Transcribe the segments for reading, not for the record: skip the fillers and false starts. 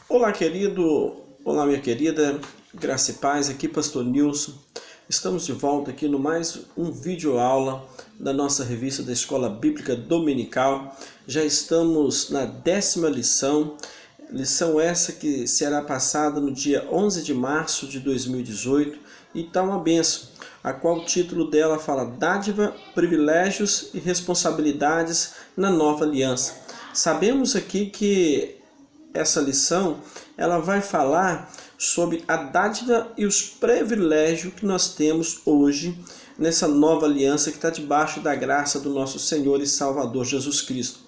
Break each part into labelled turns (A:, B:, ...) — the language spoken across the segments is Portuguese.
A: Olá, querido. Olá, minha querida. Graça e paz. Aqui, Pastor Nilson. Estamos de volta aqui no mais um vídeo aula da nossa revista da Escola Bíblica Dominical. Já estamos na 10ª lição. Lição essa que será passada no dia 11 de março de 2018 e está uma bênção, a qual o título dela fala Dádiva, Privilégios e Responsabilidades na Nova Aliança. Sabemos aqui que essa lição ela vai falar sobre a dádiva e os privilégios que nós temos hoje nessa nova aliança que está debaixo da graça do nosso Senhor e Salvador Jesus Cristo.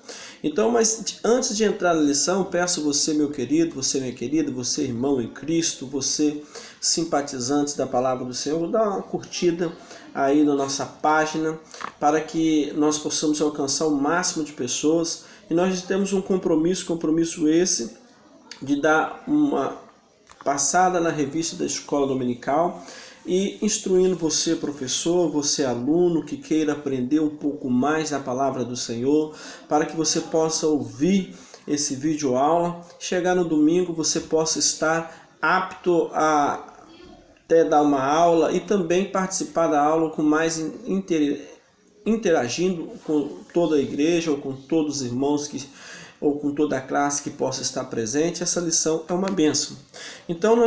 A: Então, mas antes de entrar na lição, peço você, meu querido, você, minha querida, você, irmão em Cristo, você, simpatizante da Palavra do Senhor, dá uma curtida aí na nossa página para que nós possamos alcançar o máximo de pessoas. E nós temos um compromisso esse de dar uma passada na revista da Escola Dominical e instruindo você, professor, você, aluno, que queira aprender um pouco mais da Palavra do Senhor, para que você possa ouvir esse vídeo aula, chegar no domingo você possa estar apto a até dar uma aula e também participar da aula com mais interagindo com toda a igreja ou com todos os irmãos ou com toda a classe que possa estar presente. Essa lição é uma bênção. Então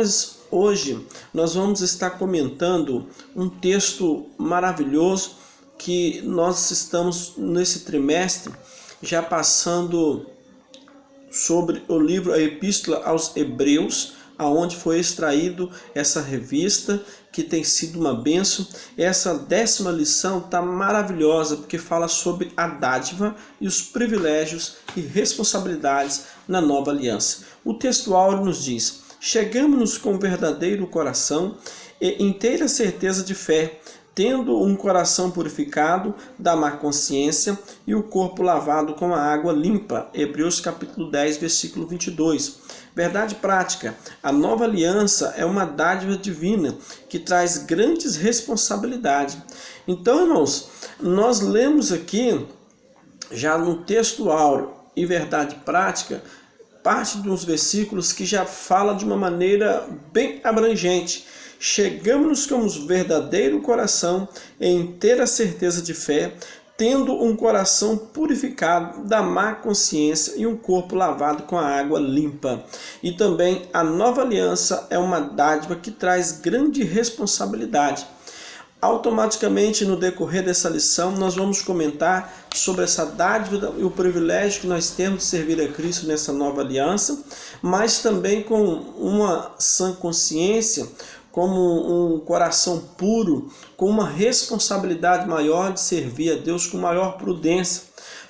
A: hoje nós vamos estar comentando um texto maravilhoso que nós estamos nesse trimestre já passando sobre o livro, a Epístola aos Hebreus, aonde foi extraído essa revista, que tem sido uma bênção. Essa 10ª lição está maravilhosa, porque fala sobre a dádiva e os privilégios e responsabilidades na nova aliança. O texto áureo nos diz: chegamos-nos com verdadeiro coração e inteira certeza de fé, tendo um coração purificado da má consciência e o corpo lavado com a água limpa. Hebreus capítulo 10, versículo 22. Verdade prática: a nova aliança é uma dádiva divina que traz grandes responsabilidades. Então, irmãos, nós lemos aqui, já no texto áureo e verdade prática, parte dos versículos que já fala de uma maneira bem abrangente. Chegamos com um verdadeiro coração e inteira certeza de fé, tendo um coração purificado da má consciência e um corpo lavado com a água limpa. E também a nova aliança é uma dádiva que traz grande responsabilidade. Automaticamente, no decorrer dessa lição, nós vamos comentar sobre essa dádiva e o privilégio que nós temos de servir a Cristo nessa nova aliança, mas também com uma sã consciência, como um coração puro, com uma responsabilidade maior de servir a Deus com maior prudência,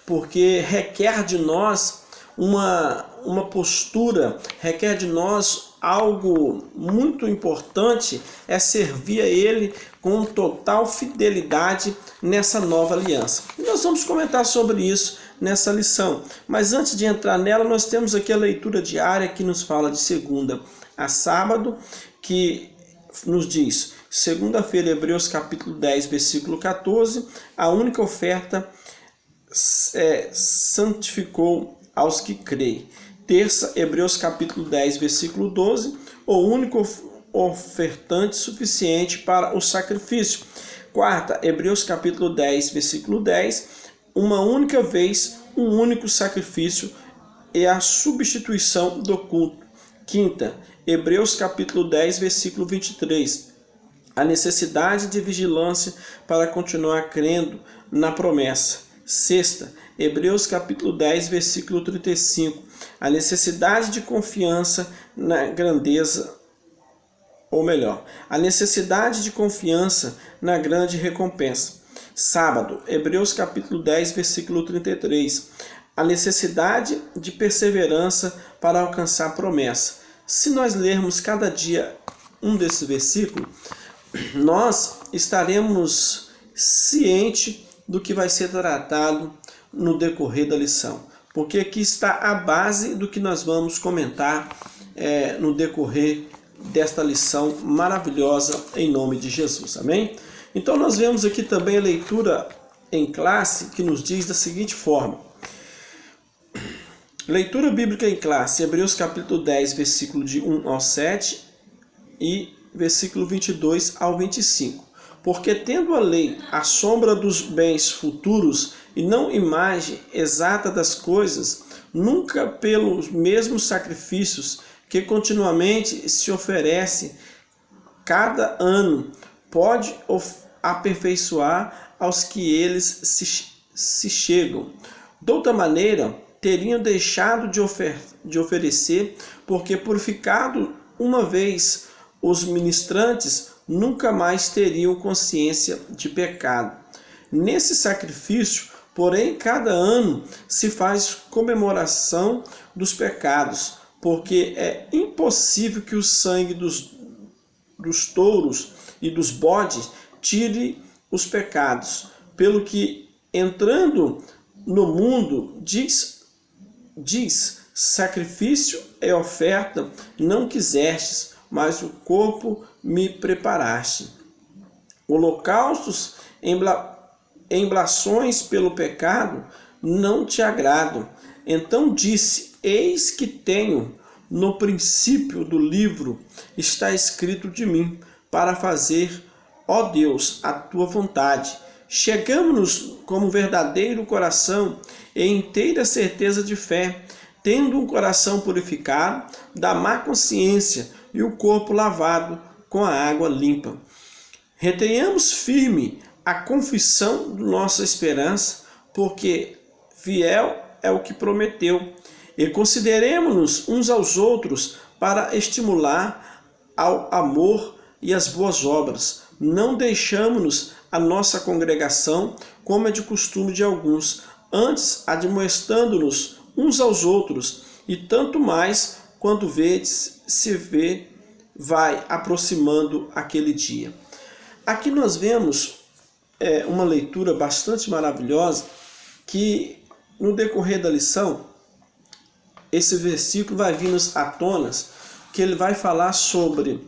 A: porque requer de nós uma postura, requer de nós algo muito importante, é servir a Ele com total fidelidade nessa nova aliança. E nós vamos comentar sobre isso nessa lição, mas antes de entrar nela, nós temos aqui a leitura diária que nos fala de segunda a sábado, que nos diz, segunda-feira, Hebreus capítulo 10, versículo 14, a única oferta santificou aos que creem. Terça, Hebreus capítulo 10, versículo 12, o único ofertante suficiente para o sacrifício. Quarta, Hebreus capítulo 10, versículo 10, uma única vez, um único sacrifício e a substituição do culto. Quinta, Hebreus capítulo 10, versículo 23, a necessidade de vigilância para continuar crendo na promessa. Sexta, Hebreus capítulo 10, versículo 35, a necessidade de confiança na grandeza, ou melhor, a necessidade de confiança na grande recompensa. Sábado, Hebreus capítulo 10, versículo 33, a necessidade de perseverança para alcançar a promessa. Se nós lermos cada dia um desses versículos, nós estaremos cientes do que vai ser tratado no decorrer da lição, porque aqui está a base do que nós vamos comentar no decorrer desta lição maravilhosa em nome de Jesus, amém? Então nós vemos aqui também a leitura em classe que nos diz da seguinte forma: Leitura bíblica em classe, Hebreus capítulo 10, versículo de 1 ao 7 e versículo 22 ao 25. Porque tendo a lei a sombra dos bens futuros e não imagem exata das coisas, nunca pelos mesmos sacrifícios que continuamente se oferece cada ano, pode aperfeiçoar aos que eles se chegam. De outra maneira, teriam deixado de oferecer, porque purificado uma vez os ministrantes, nunca mais teriam consciência de pecado. Nesse sacrifício, porém, cada ano se faz comemoração dos pecados, porque é impossível que o sangue dos touros e dos bodes tire os pecados. Pelo que, entrando no mundo, diz, sacrifício é oferta, não quisestes, mas o corpo me preparaste. Holocaustos, emblações pelo pecado, não te agradam. Então disse, eis que tenho no princípio do livro, está escrito de mim, para fazer, ó Deus, a tua vontade. Chegamos-nos como verdadeiro coração e inteira certeza de fé, tendo um coração purificado da má consciência e o corpo lavado com a água limpa. Retenhamos firme a confissão de nossa esperança, porque fiel é o que prometeu. E consideremos-nos uns aos outros para estimular ao amor e às boas obras. Não deixamos-nos a nossa congregação, como é de costume de alguns, antes admoestando-nos uns aos outros, e tanto mais quando vai aproximando aquele dia. Aqui nós vemos uma leitura bastante maravilhosa, que no decorrer da lição, esse versículo vai vir-nos à tona, que ele vai falar sobre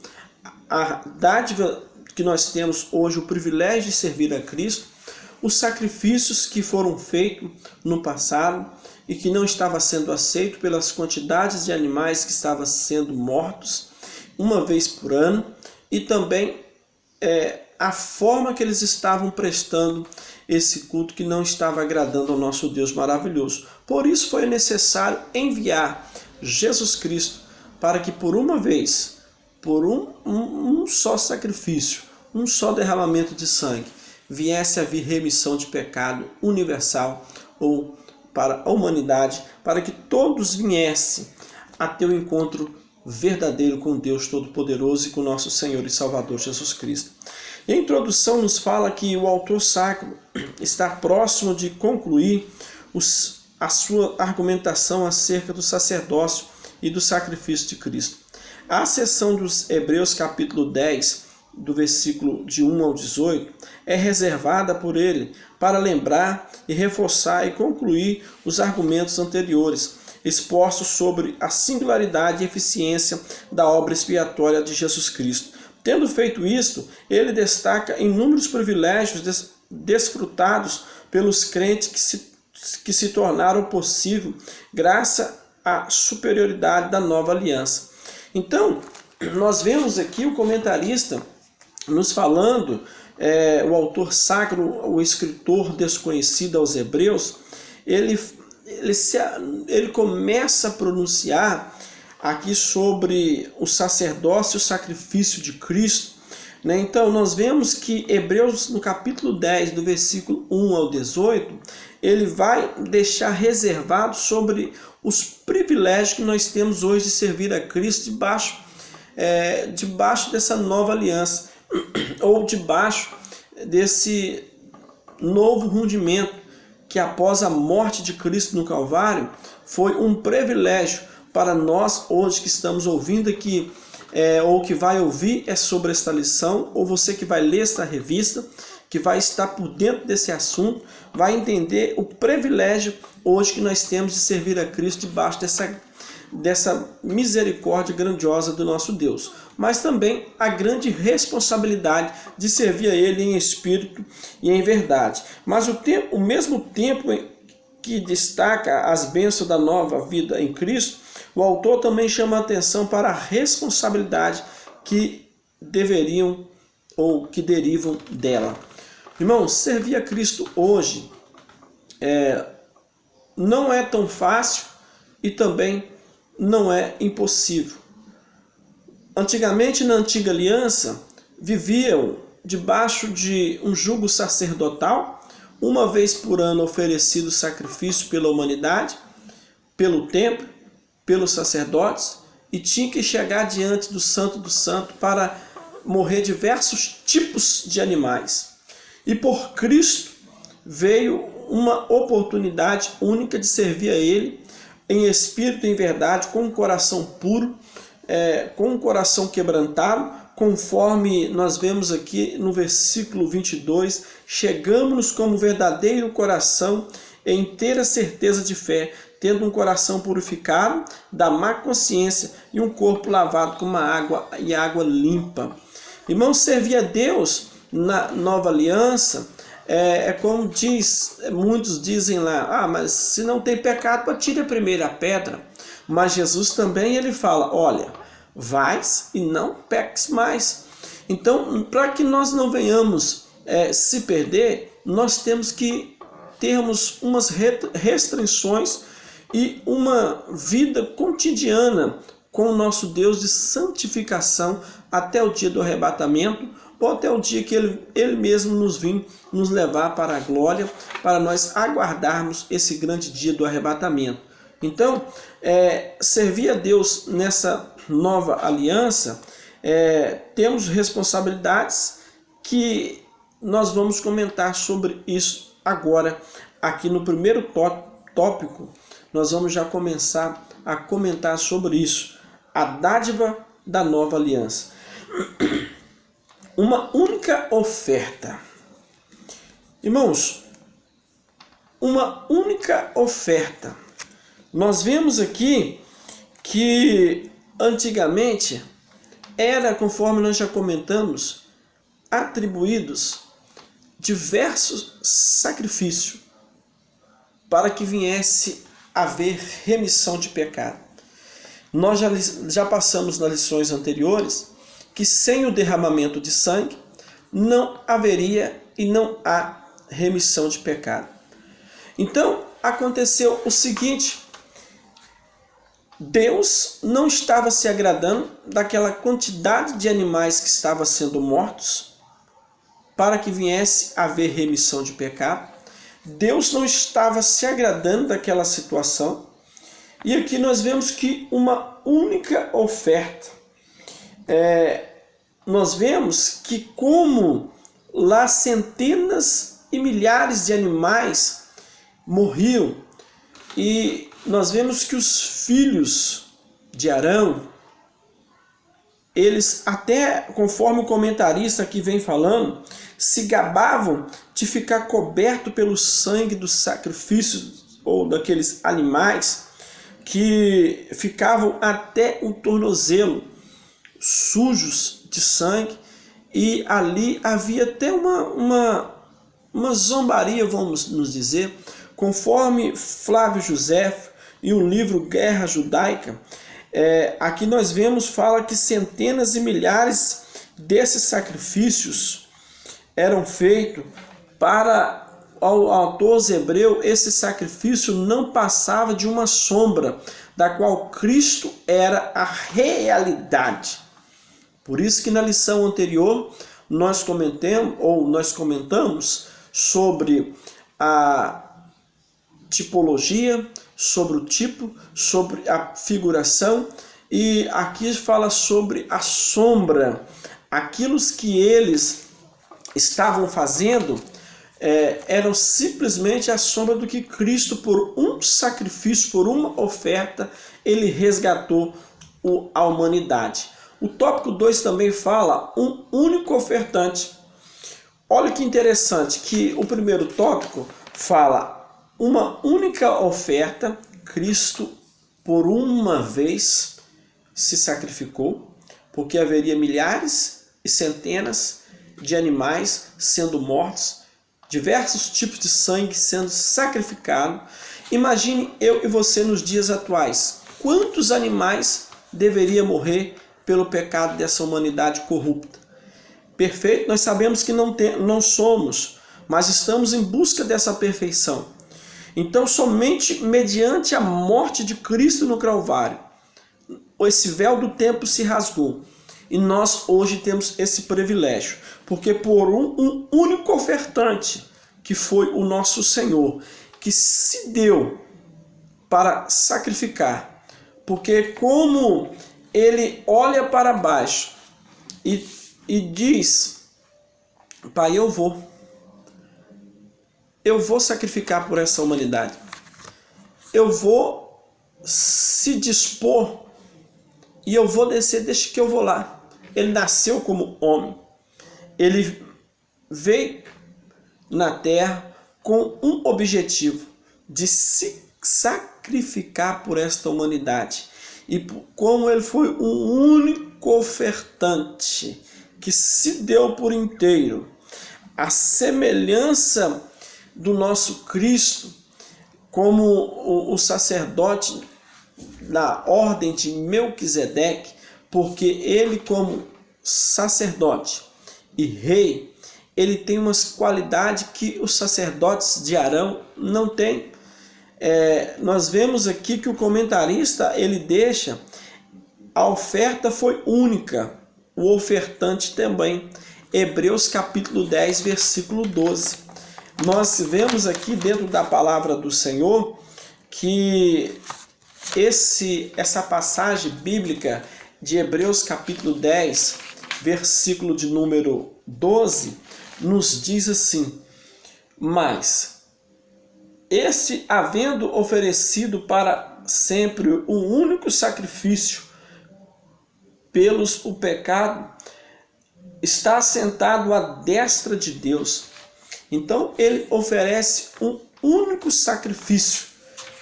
A: a dádiva que nós temos hoje, o privilégio de servir a Cristo, os sacrifícios que foram feitos no passado e que não estava sendo aceito pelas quantidades de animais que estavam sendo mortos uma vez por ano, e também a forma que eles estavam prestando esse culto que não estava agradando ao nosso Deus maravilhoso. Por isso foi necessário enviar Jesus Cristo para que por uma vez, por um só sacrifício, um só derramamento de sangue, viesse a vir remissão de pecado universal ou para a humanidade, para que todos viessem a ter um encontro verdadeiro com Deus Todo-Poderoso e com nosso Senhor e Salvador Jesus Cristo. E a introdução nos fala que o autor sacro está próximo de concluir a sua argumentação acerca do sacerdócio e do sacrifício de Cristo. A seção dos Hebreus capítulo 10, do versículo de 1 ao 18, é reservada por ele para lembrar e reforçar e concluir os argumentos anteriores, expostos sobre a singularidade e eficiência da obra expiatória de Jesus Cristo. Tendo feito isto, ele destaca inúmeros privilégios desfrutados pelos crentes que se tornaram possível graças à superioridade da nova aliança. Então, nós vemos aqui o comentarista nos falando, o autor sacro, o escritor desconhecido aos Hebreus, ele começa a pronunciar aqui sobre o sacerdócio e o sacrifício de Cristo, né? Então nós vemos que Hebreus no capítulo 10, do versículo 1 ao 18, ele vai deixar reservado sobre os privilégios que nós temos hoje de servir a Cristo debaixo dessa nova aliança, ou debaixo desse novo rundimento que após a morte de Cristo no Calvário foi um privilégio para nós hoje que estamos ouvindo aqui, ou que vai ouvir sobre esta lição, ou você que vai ler esta revista, que vai estar por dentro desse assunto, vai entender o privilégio hoje que nós temos de servir a Cristo debaixo dessa misericórdia grandiosa do nosso Deus, mas também a grande responsabilidade de servir a Ele em espírito e em verdade. Mas o mesmo tempo que destaca as bênçãos da nova vida em Cristo, o autor também chama a atenção para a responsabilidade que deveriam ou que derivam dela. Irmãos, servir a Cristo hoje não é tão fácil e também não é impossível. Antigamente, na antiga aliança, viviam debaixo de um jugo sacerdotal, uma vez por ano oferecido sacrifício pela humanidade, pelo templo, pelos sacerdotes, e tinha que chegar diante do Santo do Santo para morrer diversos tipos de animais. E por Cristo veio uma oportunidade única de servir a Ele em espírito e em verdade, com um coração puro, com um coração quebrantado, conforme nós vemos aqui no versículo 22, chegamos-nos como verdadeiro coração em inteira certeza de fé, tendo um coração purificado da má consciência e um corpo lavado com uma água limpa. Irmãos, servir a Deus na nova aliança como muitos dizem lá, mas se não tem pecado, atire a primeira pedra. Mas Jesus também ele fala, olha, vais e não peques mais. Então, para que nós não venhamos se perder, nós temos que termos umas restrições e uma vida cotidiana com o nosso Deus de santificação até o dia do arrebatamento, ou até o dia que Ele mesmo nos vir nos levar para a glória, para nós aguardarmos esse grande dia do arrebatamento. Então, servir a Deus nessa nova aliança, temos responsabilidades que nós vamos comentar sobre isso agora, aqui no primeiro tópico, nós vamos já começar a comentar sobre isso, a dádiva da nova aliança. Uma única oferta. Irmãos, uma única oferta. Nós vemos aqui que antigamente era, conforme nós já comentamos, atribuídos diversos sacrifícios para que viesse a haver remissão de pecado. Nós já passamos nas lições anteriores que sem o derramamento de sangue não haveria e não há remissão de pecado. Então aconteceu o seguinte: Deus não estava se agradando daquela quantidade de animais que estavam sendo mortos para que viesse a haver remissão de pecado. Deus não estava se agradando daquela situação. E aqui nós vemos que uma única oferta. Nós vemos que como lá centenas e milhares de animais morriam, e nós vemos que os filhos de Arão, eles até, conforme o comentarista aqui vem falando, se gabavam de ficar coberto pelo sangue dos sacrifícios ou daqueles animais que ficavam até o tornozelo, sujos de sangue, e ali havia até uma zombaria, vamos nos dizer, conforme Flávio José e o livro Guerra Judaica. Aqui nós vemos, fala que centenas e milhares desses sacrifícios eram feitos para o autor hebreu. Esse sacrifício não passava de uma sombra da qual Cristo era a realidade. Por isso que na lição anterior nós comentamos sobre a tipologia, sobre o tipo, sobre a figuração, e aqui fala sobre a sombra. Aquilo que eles estavam fazendo eram simplesmente a sombra do que Cristo, por um sacrifício, por uma oferta, ele resgatou a humanidade. O tópico 2 também fala um único ofertante. Olha que interessante que o primeiro tópico fala uma única oferta. Cristo por uma vez se sacrificou, porque haveria milhares e centenas de animais sendo mortos, diversos tipos de sangue sendo sacrificado, Imagine eu e você nos dias atuais. Quantos animais deveria morrer pelo pecado dessa humanidade corrupta? Perfeito? Nós sabemos que não somos, mas estamos em busca dessa perfeição. Então, somente mediante a morte de Cristo no Calvário, esse véu do tempo se rasgou. E nós hoje temos esse privilégio, porque por um único ofertante, que foi o nosso Senhor, que se deu para sacrificar. Porque como ele olha para baixo e diz: Pai, eu vou sacrificar por essa humanidade. Eu vou se dispor e eu vou descer, deixa que eu vou lá. Ele nasceu como homem. Ele veio na terra com um objetivo, de se sacrificar por esta humanidade. E como ele foi um único ofertante que se deu por inteiro, a semelhança do nosso Cristo, como o sacerdote na ordem de Melquisedeque, porque ele, como sacerdote e rei, ele tem umas qualidades que os sacerdotes de Arão não têm. Nós vemos aqui que o comentarista ele deixa: a oferta foi única, o ofertante também. Hebreus capítulo 10, versículo 12. Nós vemos aqui dentro da palavra do Senhor que essa passagem bíblica de Hebreus capítulo 10, versículo de número 12, nos diz assim: mas este, havendo oferecido para sempre um único sacrifício pelos o pecado, está assentado à destra de Deus. Então ele oferece um único sacrifício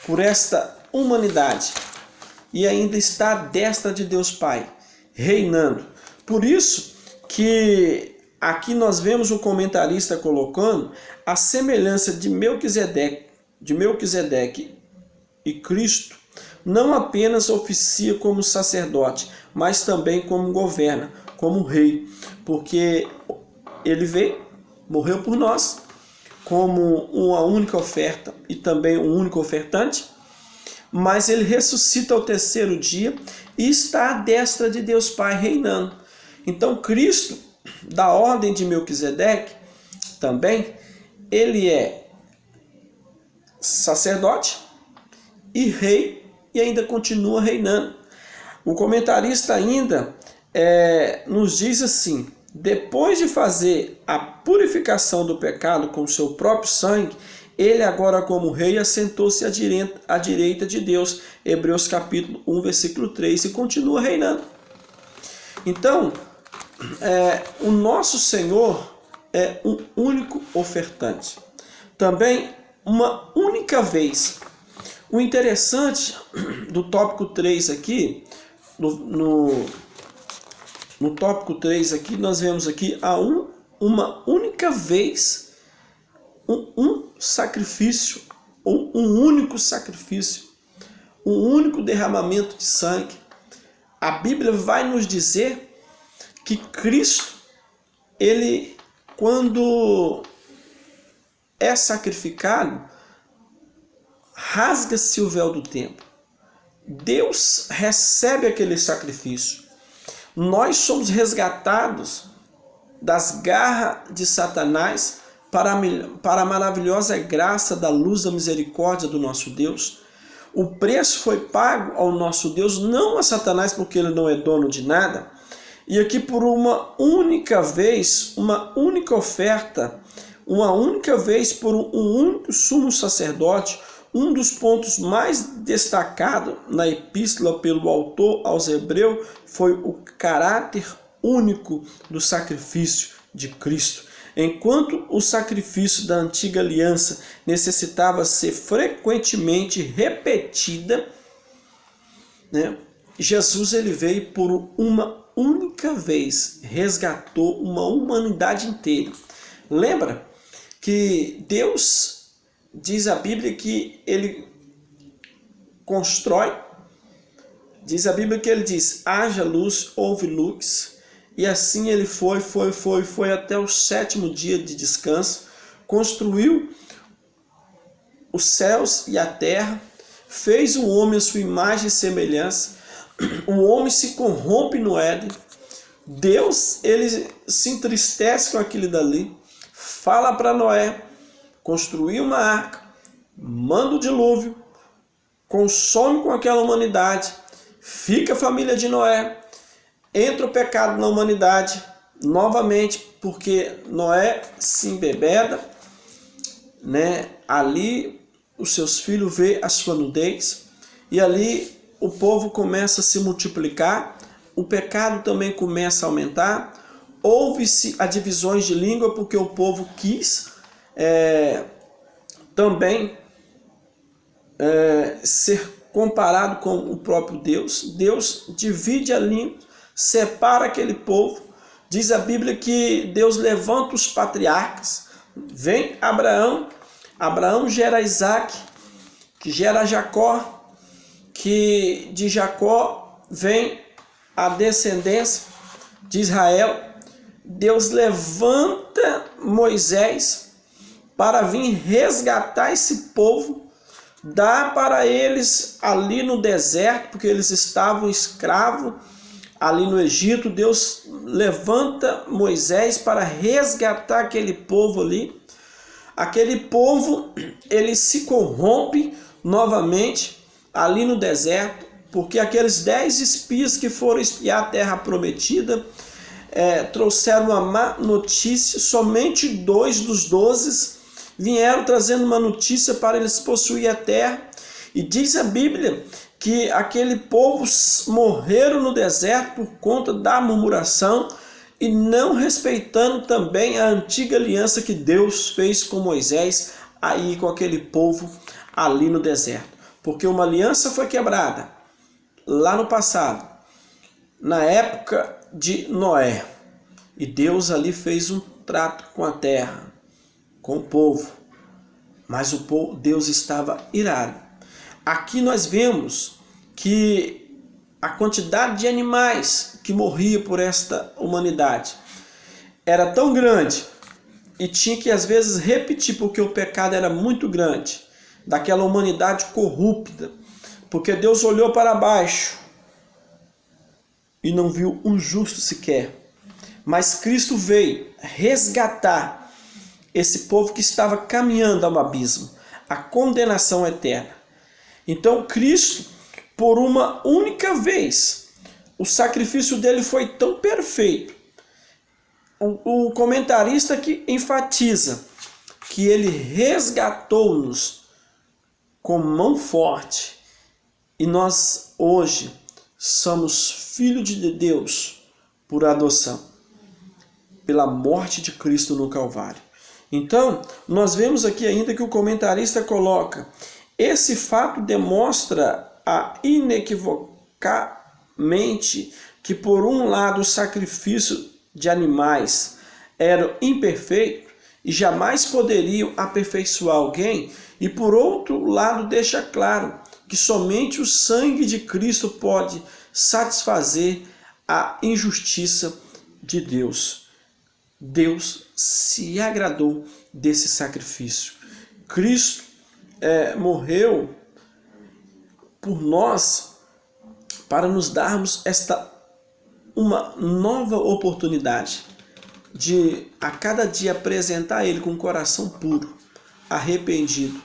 A: por esta humanidade e ainda está à destra de Deus Pai, reinando. Por isso que aqui nós vemos o comentarista colocando a semelhança de Melquisedeque e Cristo, não apenas oficia como sacerdote, mas também como governa, como rei, porque ele veio, morreu por nós, como uma única oferta e também um único ofertante, mas ele ressuscita ao terceiro dia e está à destra de Deus Pai reinando. Então Cristo, da ordem de Melquisedeque, também, ele é sacerdote e rei e ainda continua reinando. O comentarista ainda nos diz assim: depois de fazer a purificação do pecado com o seu próprio sangue, ele agora como rei assentou-se à direita de Deus, Hebreus capítulo 1, versículo 3, e continua reinando. Então, o nosso Senhor é um único ofertante. Também uma única vez. O interessante do tópico 3 aqui, no tópico 3 aqui, nós vemos aqui uma única vez, um sacrifício, ou um único sacrifício, um único derramamento de sangue. A Bíblia vai nos dizer que Cristo, ele, quando é sacrificado, rasga-se o véu do templo. Deus recebe aquele sacrifício. Nós somos resgatados das garras de Satanás para a maravilhosa graça da luz da misericórdia do nosso Deus. O preço foi pago ao nosso Deus, não a Satanás, porque ele não é dono de nada. E aqui por uma única vez, uma única oferta, uma única vez por um único sumo sacerdote, um dos pontos mais destacados na epístola pelo autor aos Hebreus foi o caráter único do sacrifício de Cristo. Enquanto o sacrifício da antiga aliança necessitava ser frequentemente repetida, Jesus ele veio por uma única vez, resgatou uma humanidade inteira. Lembra que Deus, diz a Bíblia, que ele constrói. Diz a Bíblia que ele diz, haja luz, houve luz. E assim ele foi até o 7º dia de descanso. Construiu os céus e a terra. Fez o homem a sua imagem e semelhança. O homem se corrompe no Éden. Deus, ele se entristece com aquilo dali. Fala para Noé construir uma arca. Manda o dilúvio. Consome com aquela humanidade. Fica a família de Noé. Entra o pecado na humanidade novamente, porque Noé se embebeda, né? Ali os seus filhos vê a sua nudez e ali o povo começa a se multiplicar, o pecado também começa a aumentar, houve-se a divisões de língua porque o povo quis também ser comparado com o próprio Deus. Deus divide a língua, separa aquele povo. Diz a Bíblia que Deus levanta os patriarcas. Vem Abraão, Abraão gera Isaac, que gera Jacó, que de Jacó vem a descendência de Israel. Deus levanta Moisés para vir resgatar esse povo, dá para eles ali no deserto, porque eles estavam escravos ali no Egito. Deus levanta Moisés para resgatar aquele povo ali. Aquele povo, ele se corrompe novamente ali no deserto, porque aqueles 10 espias que foram espiar a terra prometida trouxeram uma má notícia. Somente 2 dos 12 vieram trazendo uma notícia para eles possuir a terra. E diz a Bíblia que aquele povo morreram no deserto por conta da murmuração e não respeitando também a antiga aliança que Deus fez com Moisés aí com aquele povo ali no deserto. Porque uma aliança foi quebrada lá no passado, na época de Noé. E Deus ali fez um trato com a terra, com o povo. Mas o povo, Deus estava irado. Aqui nós vemos que a quantidade de animais que morria por esta humanidade era tão grande e tinha que às vezes repetir porque o pecado era muito grande, daquela humanidade corrupta, porque Deus olhou para baixo e não viu um justo sequer. Mas Cristo veio resgatar esse povo que estava caminhando ao abismo, a condenação eterna. Então Cristo, por uma única vez, o sacrifício dele foi tão perfeito. O comentarista que enfatiza que ele resgatou-nos com mão forte e nós hoje somos filhos de Deus por adoção, pela morte de Cristo no Calvário. Então, nós vemos aqui ainda que o comentarista coloca: esse fato demonstra inequivocamente que, por um lado, o sacrifício de animais era imperfeito e jamais poderiam aperfeiçoar alguém, e, por outro lado, deixa claro que somente o sangue de Cristo pode satisfazer a injustiça de Deus. Deus se agradou desse sacrifício. Cristo morreu por nós para nos darmos uma nova oportunidade de a cada dia apresentar Ele com um coração puro, arrependido.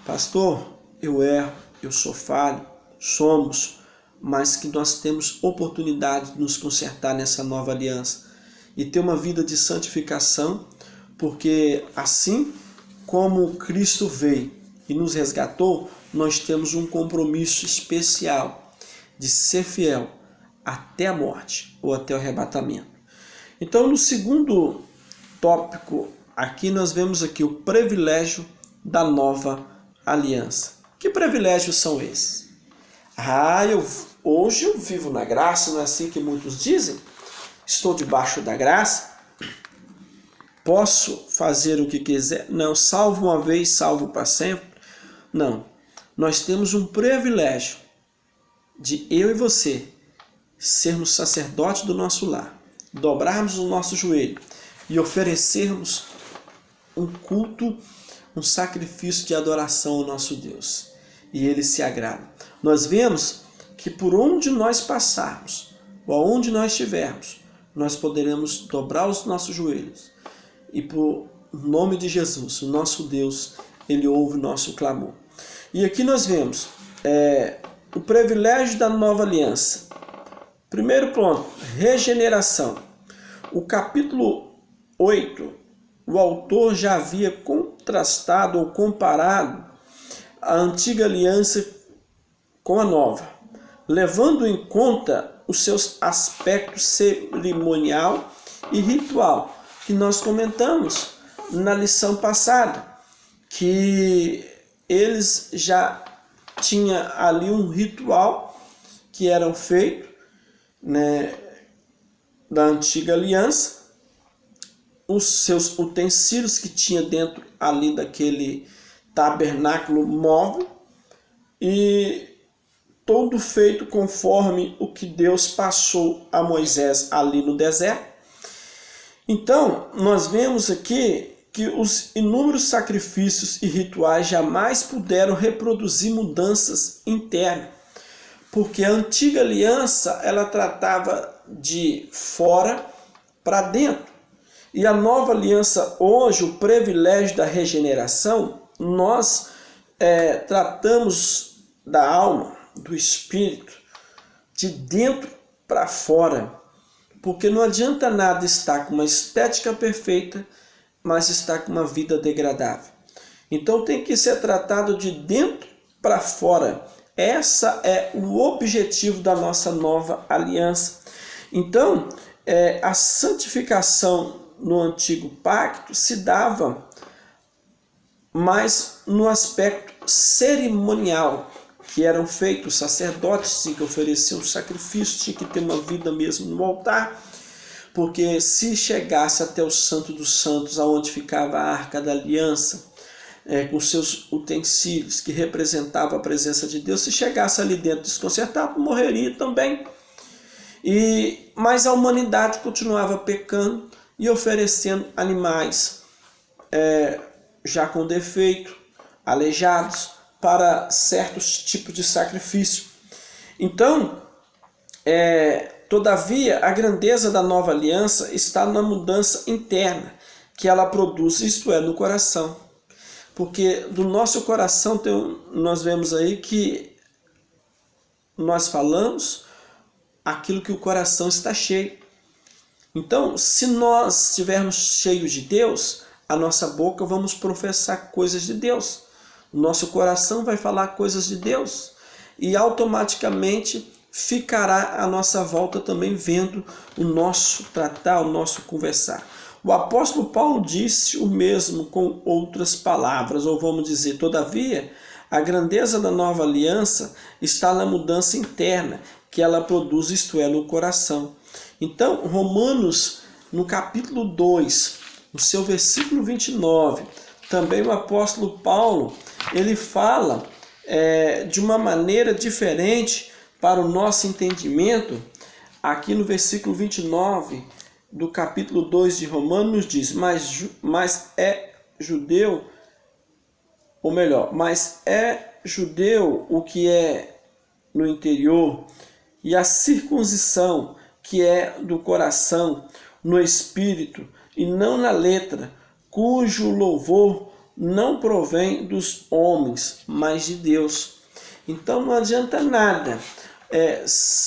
A: Pastor, eu erro, eu sou falho, somos, mas que nós temos oportunidade de nos consertar nessa nova aliança e ter uma vida de santificação, porque assim como Cristo veio e nos resgatou, nós temos um compromisso especial de ser fiel até a morte ou até o arrebatamento. Então, no segundo tópico, aqui nós vemos aqui o privilégio da nova aliança. Que privilégios são esses? Hoje eu vivo na graça, não é assim que muitos dizem? Estou debaixo da graça? Posso fazer o que quiser? Não, salvo uma vez, salvo para sempre? Não. nós temos um privilégio de eu e você sermos sacerdotes do nosso lar, dobrarmos o nosso joelho e oferecermos um culto, um sacrifício de adoração ao nosso Deus. E Ele se agrada. Nós vemos que por onde nós passarmos, ou aonde nós estivermos, nós poderemos dobrar os nossos joelhos. E por nome de Jesus, o nosso Deus, Ele ouve o nosso clamor. E aqui nós vemos o privilégio da nova aliança. Primeiro ponto, regeneração. O capítulo 8, o autor já havia contrastado ou comparado a antiga aliança com a nova, levando em conta os seus aspectos cerimonial e ritual, que nós comentamos na lição passada, que eles já tinham ali um ritual que eram feito, né, da antiga aliança, os seus utensílios que tinha dentro ali daquele tabernáculo móvel, e todo feito conforme o que Deus passou a Moisés ali no deserto. Então, nós vemos aqui que os inúmeros sacrifícios e rituais jamais puderam reproduzir mudanças internas, porque a antiga aliança ela tratava de fora para dentro. E a nova aliança hoje, o privilégio da regeneração, nós tratamos da alma, do espírito, de dentro para fora. Porque não adianta nada estar com uma estética perfeita, mas estar com uma vida degradável. Então tem que ser tratado de dentro para fora. Essa é o objetivo da nossa nova aliança. Então, a santificação no antigo pacto se dava mais no aspecto cerimonial, que eram feitos, os sacerdotes tinham que oferecer um sacrifício, tinha que ter uma vida mesmo no altar, porque se chegasse até o Santo dos Santos, aonde ficava a Arca da Aliança, com seus utensílios, que representava a presença de Deus, se chegasse ali dentro desconcertado, morreria também. Mas a humanidade continuava pecando e oferecendo animais já com defeito, aleijados, para certos tipos de sacrifício. Então, todavia, a grandeza da nova aliança está na mudança interna que ela produz, isto é, no coração. Porque do nosso coração nós vemos aí que nós falamos aquilo que o coração está cheio. Então, se nós estivermos cheios de Deus, a nossa boca vamos professar coisas de Deus. O nosso coração vai falar coisas de Deus. E automaticamente ficará à nossa volta também vendo o nosso tratar, o nosso conversar. O apóstolo Paulo disse o mesmo com outras palavras, ou vamos dizer, todavia, a grandeza da nova aliança está na mudança interna que ela produz, isto é, no coração. Então, Romanos, no capítulo 2, no seu versículo 29, também o apóstolo Paulo, ele fala de uma maneira diferente para o nosso entendimento. Aqui no versículo 29 do capítulo 2 de Romanos diz, mas é judeu o que é no interior, e a circuncisão que é do coração, no espírito e não na letra, cujo louvor não provém dos homens, mas de Deus. Então não adianta nada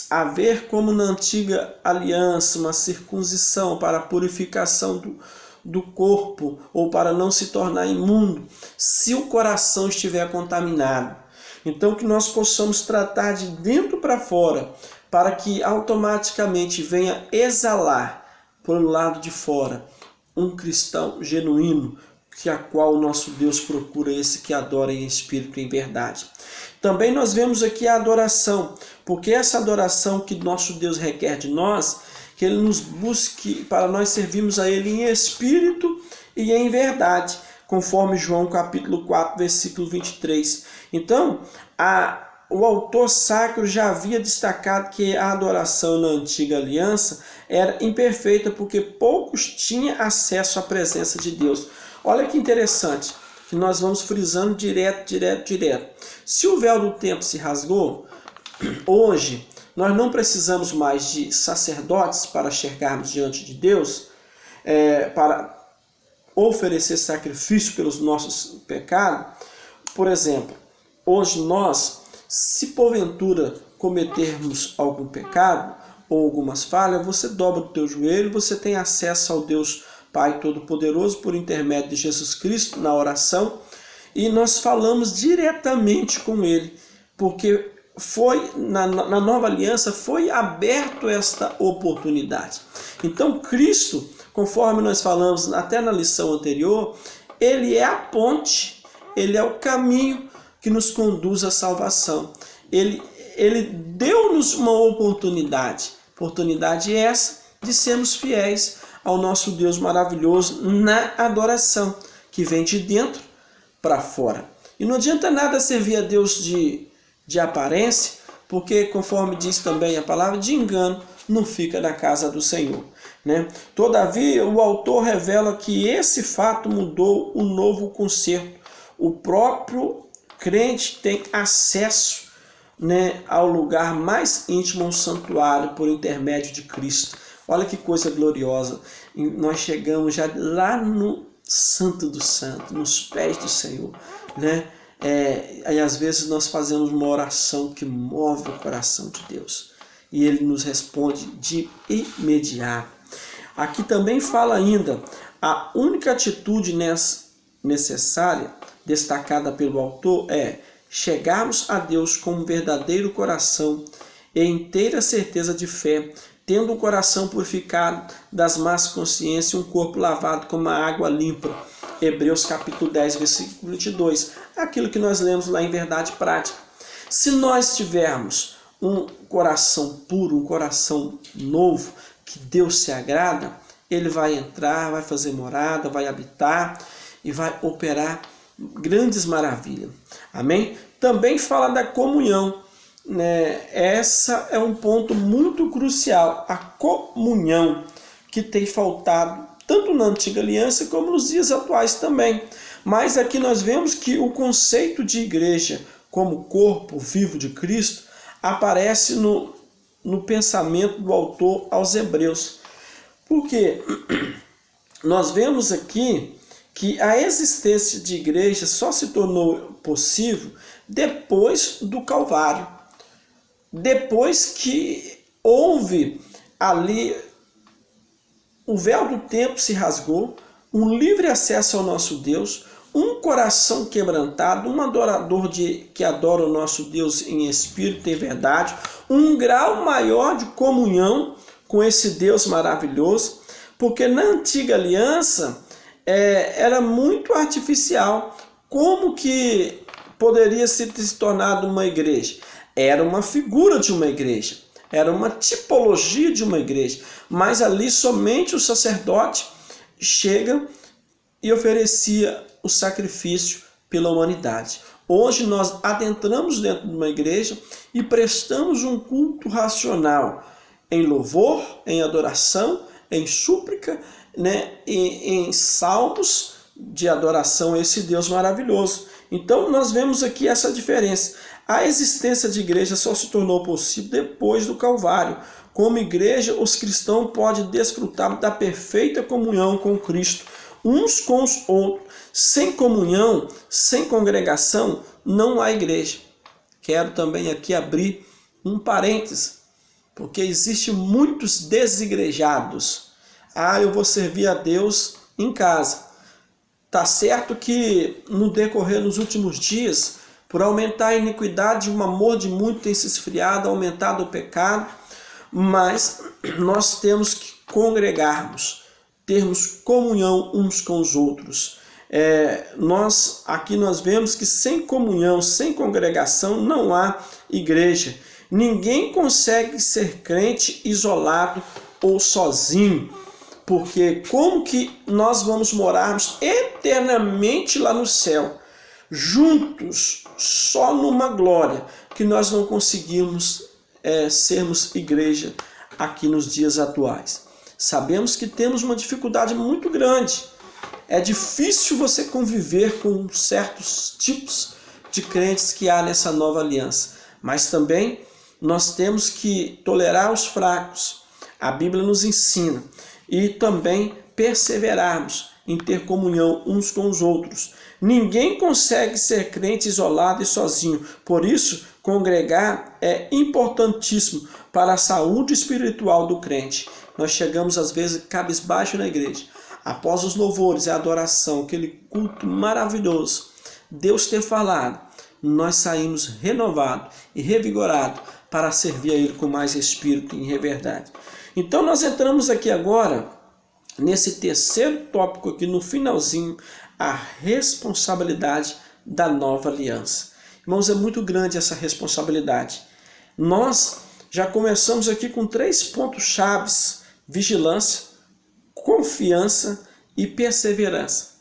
A: haver como na antiga aliança uma circuncisão para a purificação do corpo ou para não se tornar imundo, se o coração estiver contaminado. Então que nós possamos tratar de dentro para fora, para que automaticamente venha exalar por um lado de fora um cristão genuíno, que a qual o nosso Deus procura, esse que adora em espírito e em verdade. Também nós vemos aqui a adoração, porque essa adoração que nosso Deus requer de nós, que Ele nos busque para nós servirmos a Ele em espírito e em verdade, conforme João capítulo 4, versículo 23. Então, o autor sacro já havia destacado que a adoração na antiga aliança era imperfeita porque poucos tinham acesso à presença de Deus. Olha que interessante, que nós vamos frisando direto. Se o véu do templo se rasgou, hoje nós não precisamos mais de sacerdotes para chegarmos diante de Deus, para oferecer sacrifício pelos nossos pecados. Por exemplo, hoje nós, se porventura cometermos algum pecado ou algumas falhas, você dobra o teu joelho, você tem acesso ao Deus Pai Todo-Poderoso por intermédio de Jesus Cristo na oração, e nós falamos diretamente com Ele, porque foi na nova aliança foi aberto esta oportunidade. Então Cristo, conforme nós falamos até na lição anterior, Ele é a ponte, Ele é o caminho que nos conduz à salvação. Ele deu-nos uma oportunidade essa de sermos fiéis ao nosso Deus maravilhoso na adoração, que vem de dentro para fora. E não adianta nada servir a Deus de aparência, porque, conforme diz também a palavra, de engano não fica na casa do Senhor, né? Todavia, o autor revela que esse fato mudou o novo concerto. O próprio crente tem acesso, né, ao lugar mais íntimo, ao santuário, por intermédio de Cristo. Olha que coisa gloriosa. Nós chegamos já lá no Santo do Santo, nos pés do Senhor, né? E às vezes nós fazemos uma oração que move o coração de Deus, e Ele nos responde de imediato. Aqui também fala ainda, a única atitude necessária, destacada pelo autor, é chegarmos a Deus com um verdadeiro coração e inteira certeza de fé, tendo o coração purificado das más consciências e um corpo lavado com uma água limpa. Hebreus capítulo 10, versículo 22. Aquilo que nós lemos lá em Verdade Prática. Se nós tivermos um coração puro, um coração novo, que Deus se agrada, Ele vai entrar, vai fazer morada, vai habitar e vai operar grandes maravilhas. Amém? Também fala da comunhão, né? Essa é um ponto muito crucial, a comunhão, que tem faltado tanto na antiga aliança como nos dias atuais também. Mas aqui nós vemos que o conceito de igreja como corpo vivo de Cristo aparece no pensamento do autor aos Hebreus. Porque nós vemos aqui que a existência de igreja só se tornou possível depois do Calvário. Depois que houve ali, o véu do templo se rasgou, um livre acesso ao nosso Deus, um coração quebrantado, um adorador que adora o nosso Deus em espírito e em verdade, um grau maior de comunhão com esse Deus maravilhoso, porque na antiga aliança era muito artificial. Como que poderia se tornar uma igreja? Era uma figura de uma igreja, era uma tipologia de uma igreja, mas ali somente o sacerdote chega e oferecia o sacrifício pela humanidade. Hoje nós adentramos dentro de uma igreja e prestamos um culto racional em louvor, em adoração, em súplica, né, em salmos de adoração a esse Deus maravilhoso. Então nós vemos aqui essa diferença. A existência de igreja só se tornou possível depois do Calvário. Como igreja, os cristãos podem desfrutar da perfeita comunhão com Cristo, uns com os outros. Sem comunhão, sem congregação, não há igreja. Quero também aqui abrir um parêntese, porque existem muitos desigrejados. Eu vou servir a Deus em casa. Tá certo que no decorrer dos últimos dias, por aumentar a iniquidade, o amor de muitos tem se esfriado, aumentado o pecado, mas nós temos que congregarmos, termos comunhão uns com os outros. Aqui nós vemos que sem comunhão, sem congregação, não há igreja. Ninguém consegue ser crente isolado ou sozinho, Porque como que nós vamos morarmos eternamente lá no céu, juntos, só numa glória, que nós não conseguimos sermos igreja aqui nos dias atuais? Sabemos que temos uma dificuldade muito grande. É difícil você conviver com certos tipos de crentes que há nessa nova aliança. Mas também nós temos que tolerar os fracos. A Bíblia nos ensina. E também perseverarmos em ter comunhão uns com os outros. Ninguém consegue ser crente isolado e sozinho. Por isso, congregar é importantíssimo para a saúde espiritual do crente. Nós chegamos às vezes cabisbaixo na igreja. Após os louvores e a adoração, aquele culto maravilhoso, Deus ter falado, nós saímos renovados e revigorados para servir a Ele com mais espírito e verdade. Então nós entramos aqui agora, nesse terceiro tópico aqui no finalzinho, a responsabilidade da nova aliança. Irmãos, é muito grande essa responsabilidade. Nós já começamos aqui com 3 pontos chaves: vigilância, confiança e perseverança.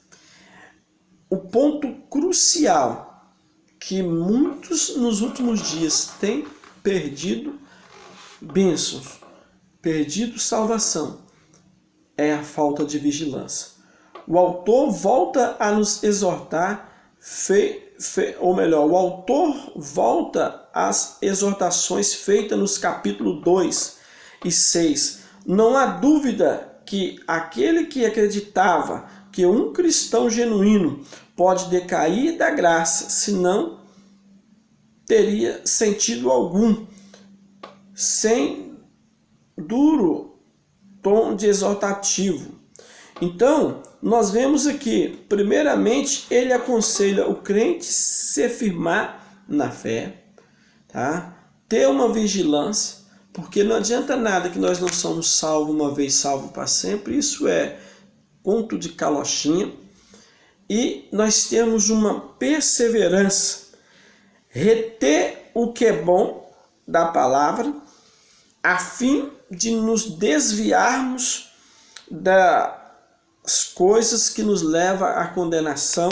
A: O ponto crucial que muitos nos últimos dias têm perdido bênçãos, perdido salvação, é a falta de vigilância. O autor volta a nos exortar, o autor volta às exortações feitas nos capítulos 2 e 6. Não há dúvida que aquele que acreditava que um cristão genuíno pode decair da graça, se não teria sentido algum, sem duro tom de exortativo. Então, nós vemos aqui, primeiramente, ele aconselha o crente se firmar na fé, tá? Ter uma vigilância, porque não adianta nada que nós não somos salvos uma vez, salvos para sempre. Isso é conto de carochinha. E nós temos uma perseverança, reter o que é bom da palavra, a fim de nos desviarmos das coisas que nos levam à condenação.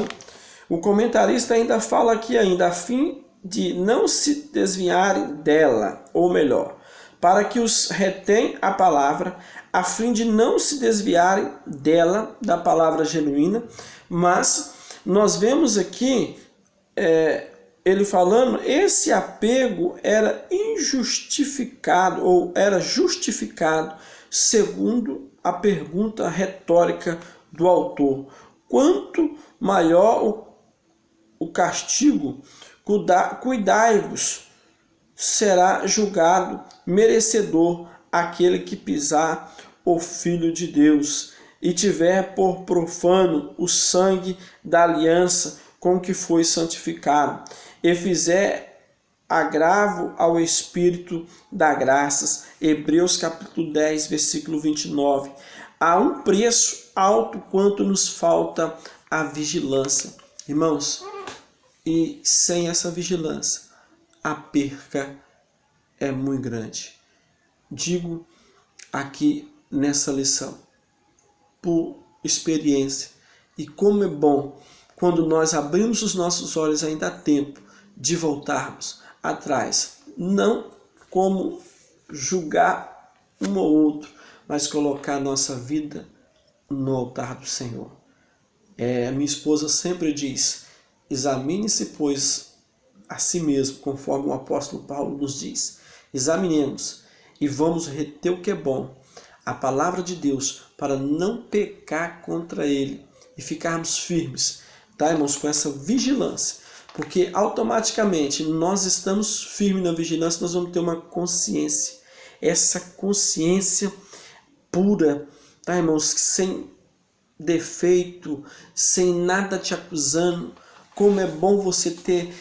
A: O comentarista ainda fala aqui a fim de não se desviarem dela, ou melhor, para que os retém a palavra, a fim de não se desviarem dela, da palavra genuína. Mas nós vemos aqui ele falando, esse apego era injustificado, ou era justificado, segundo a pergunta retórica do autor: quanto maior o castigo, cuidai-vos, será julgado merecedor aquele que pisar o Filho de Deus e tiver por profano o sangue da aliança com que foi santificado, e fizer agravo ao Espírito da graças. Hebreus capítulo 10, versículo 29. Há um preço alto quanto nos falta a vigilância. Irmãos, e sem essa vigilância, a perca é muito grande. Digo aqui nessa lição, por experiência, e como é bom quando nós abrimos os nossos olhos, ainda há tempo de voltarmos atrás, não como julgar um ou outro, mas colocar nossa vida no altar do Senhor. Minha esposa sempre diz: examine-se, pois, a si mesmo, conforme o apóstolo Paulo nos diz. Examinemos e vamos reter o que é bom, a palavra de Deus, para não pecar contra ele e ficarmos firmes, tá, irmãos, com essa vigilância, porque automaticamente nós estamos firmes na vigilância, nós vamos ter uma consciência, essa consciência pura, tá, irmãos, sem defeito, sem nada te acusando. Como é bom você ter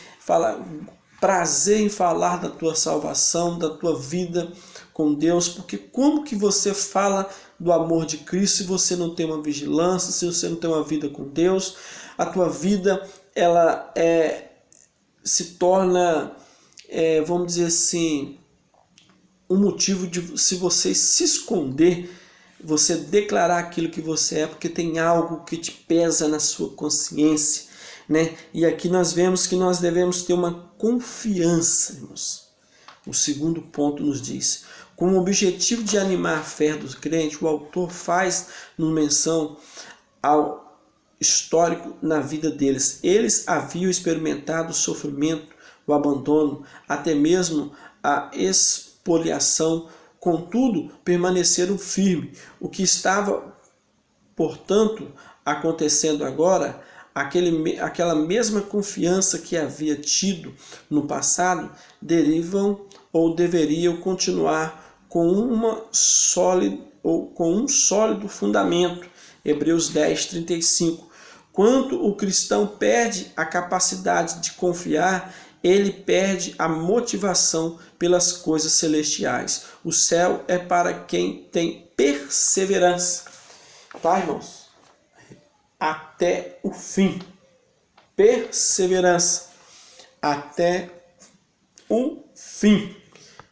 A: prazer em falar da tua salvação, da tua vida com Deus, porque como que você fala do amor de Cristo se você não tem uma vigilância, se você não tem uma vida com Deus? A tua vida, ela se torna, vamos dizer assim, um motivo de, se você se esconder você declarar aquilo que você é, porque tem algo que te pesa na sua consciência, né? E aqui nós vemos que nós devemos ter uma confiança, irmãos. O segundo ponto nos diz, com o objetivo de animar a fé dos crentes, o autor faz menção ao histórico na vida deles. Eles haviam experimentado o sofrimento, o abandono, até mesmo a expoliação, contudo, permaneceram firmes. O que estava, portanto, acontecendo agora, aquela mesma confiança que havia tido no passado, derivam ou deveriam continuar com um sólido fundamento. Hebreus 10, 35. Quando o cristão perde a capacidade de confiar, ele perde a motivação pelas coisas celestiais. O céu é para quem tem perseverança. Tá, irmãos? Até o fim. Perseverança. Até o fim.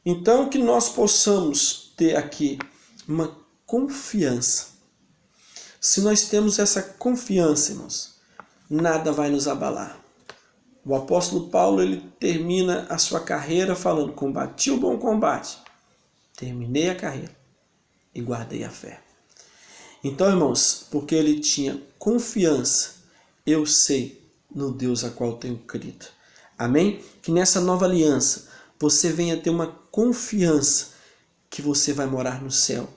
A: Então, que nós possamos ter aqui uma confiança. Se nós temos essa confiança, irmãos, nada vai nos abalar. O apóstolo Paulo, ele termina a sua carreira falando: combati o bom combate, terminei a carreira e guardei a fé. Então, irmãos, porque ele tinha confiança, eu sei no Deus a qual tenho crido. Amém? Que nessa nova aliança você venha ter uma confiança que você vai morar no céu.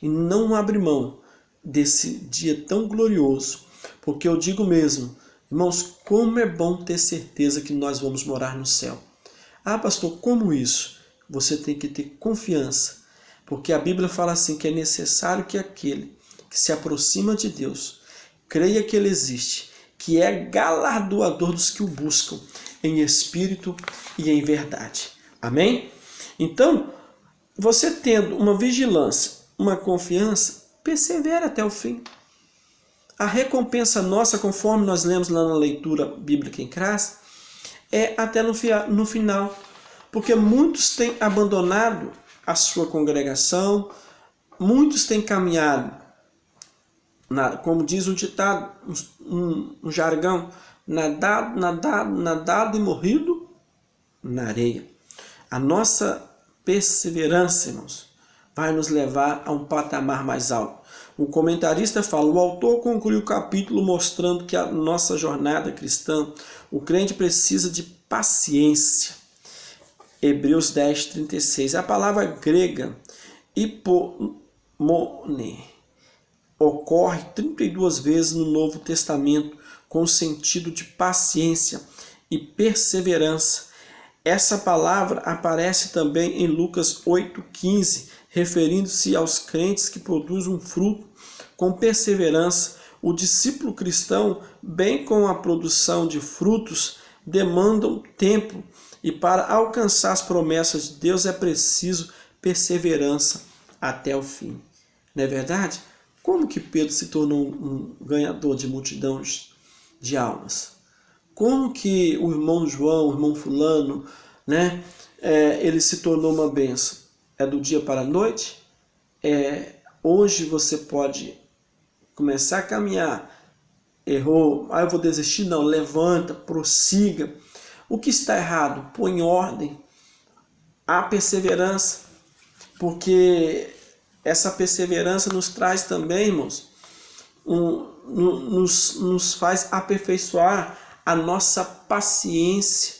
A: E não abre mão desse dia tão glorioso, porque eu digo mesmo, irmãos, como é bom ter certeza que nós vamos morar no céu. Ah, pastor, como isso? Você tem que ter confiança, porque a Bíblia fala assim, que é necessário que aquele que se aproxima de Deus creia que Ele existe, que é galardoador dos que o buscam em espírito e em verdade. Amém? Então, você tendo uma vigilância, uma confiança, persevera até o fim. A recompensa nossa, conforme nós lemos lá na leitura bíblica em classe, é até no final. Porque muitos têm abandonado a sua congregação, muitos têm caminhado, como diz um ditado, um jargão, nadado e morrido na areia. A nossa perseverança, irmãos, vai nos levar a um patamar mais alto. O comentarista fala, o autor conclui o capítulo mostrando que a nossa jornada cristã, o crente precisa de paciência. Hebreus 10, 36. A palavra grega hipomone ocorre 32 vezes no Novo Testamento com o sentido de paciência e perseverança. Essa palavra aparece também em Lucas 8,15, referindo-se aos crentes que produzem um fruto com perseverança. O discípulo cristão, bem como a produção de frutos, demandam tempo, e para alcançar as promessas de Deus é preciso perseverança até o fim. Não é verdade? Como que Pedro se tornou um ganhador de multidões de almas? Como que o irmão João, o irmão fulano, né, ele se tornou uma bênção? É do dia para a noite? Hoje você pode começar a caminhar. Errou, eu vou desistir? Não, levanta, prossiga. O que está errado? Põe em ordem. Há perseverança, porque essa perseverança nos traz também, irmãos, nos faz aperfeiçoar a nossa paciência,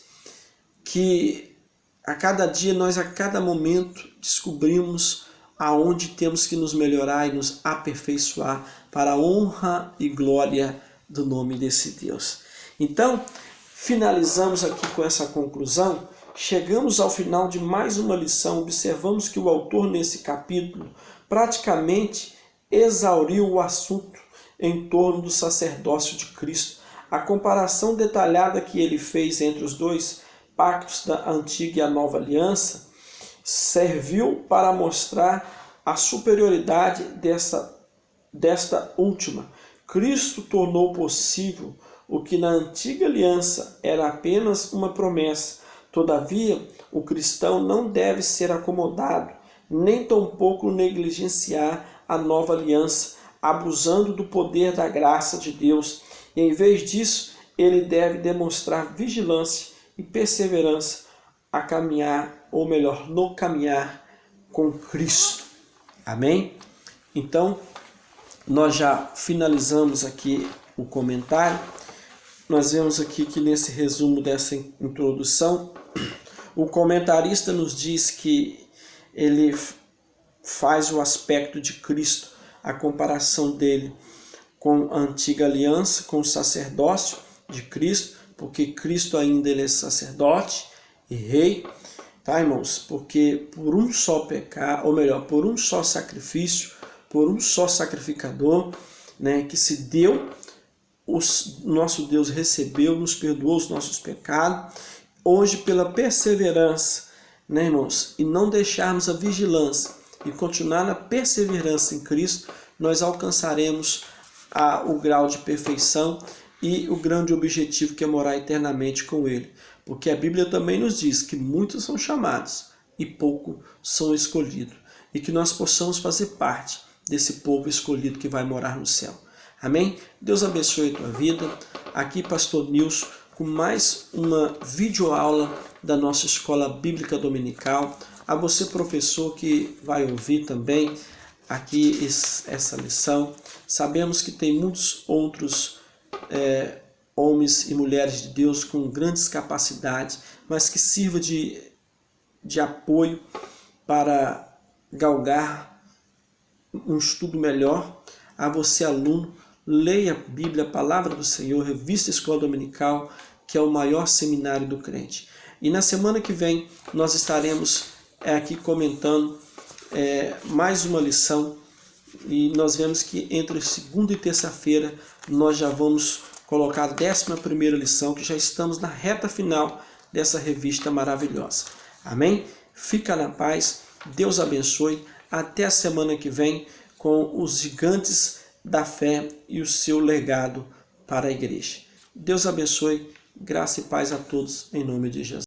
A: que a cada dia nós, a cada momento, descobrimos aonde temos que nos melhorar e nos aperfeiçoar para a honra e glória do nome desse Deus. Então, finalizamos aqui com essa conclusão, chegamos ao final de mais uma lição, observamos que o autor nesse capítulo praticamente exauriu o assunto em torno do sacerdócio de Cristo. A comparação detalhada que ele fez entre os dois pactos da antiga e a nova aliança serviu para mostrar a superioridade desta última. Cristo tornou possível o que na antiga aliança era apenas uma promessa. Todavia, o cristão não deve ser acomodado, nem tampouco negligenciar a nova aliança, abusando do poder da graça de Deus. E em vez disso, ele deve demonstrar vigilância e perseverança a caminhar, ou melhor, no caminhar com Cristo. Amém? Então, nós já finalizamos aqui o comentário. Nós vemos aqui que nesse resumo dessa introdução, o comentarista nos diz que ele faz o aspecto de Cristo, a comparação dele com a antiga aliança, com o sacerdócio de Cristo, porque Cristo ainda ele é sacerdote e rei, tá, irmãos? Porque por um só pecado, ou melhor, por um só sacrifício, por um só sacrificador, né, que se deu, nosso Deus recebeu, nos perdoou os nossos pecados. Hoje, pela perseverança, né, irmãos, e não deixarmos a vigilância e continuar na perseverança em Cristo, nós alcançaremos o grau de perfeição e o grande objetivo que é morar eternamente com Ele. Porque a Bíblia também nos diz que muitos são chamados e poucos são escolhidos. E que nós possamos fazer parte desse povo escolhido que vai morar no céu. Amém? Deus abençoe a tua vida. Aqui, Pastor Nilson, com mais uma videoaula da nossa Escola Bíblica Dominical. A você, professor, que vai ouvir também aqui essa lição. Sabemos que tem muitos outros homens e mulheres de Deus com grandes capacidades, mas que sirva de apoio para galgar um estudo melhor. A você, aluno, leia a Bíblia, a Palavra do Senhor, Revista Escola Dominical, que é o maior seminário do crente. E na semana que vem nós estaremos aqui comentando mais uma lição, e nós vemos que entre segunda e terça-feira nós já vamos colocar a 11ª lição, que já estamos na reta final dessa revista maravilhosa. Amém? Fica na paz, Deus abençoe, até a semana que vem com os gigantes da fé e o seu legado para a igreja. Deus abençoe, graça e paz a todos, em nome de Jesus.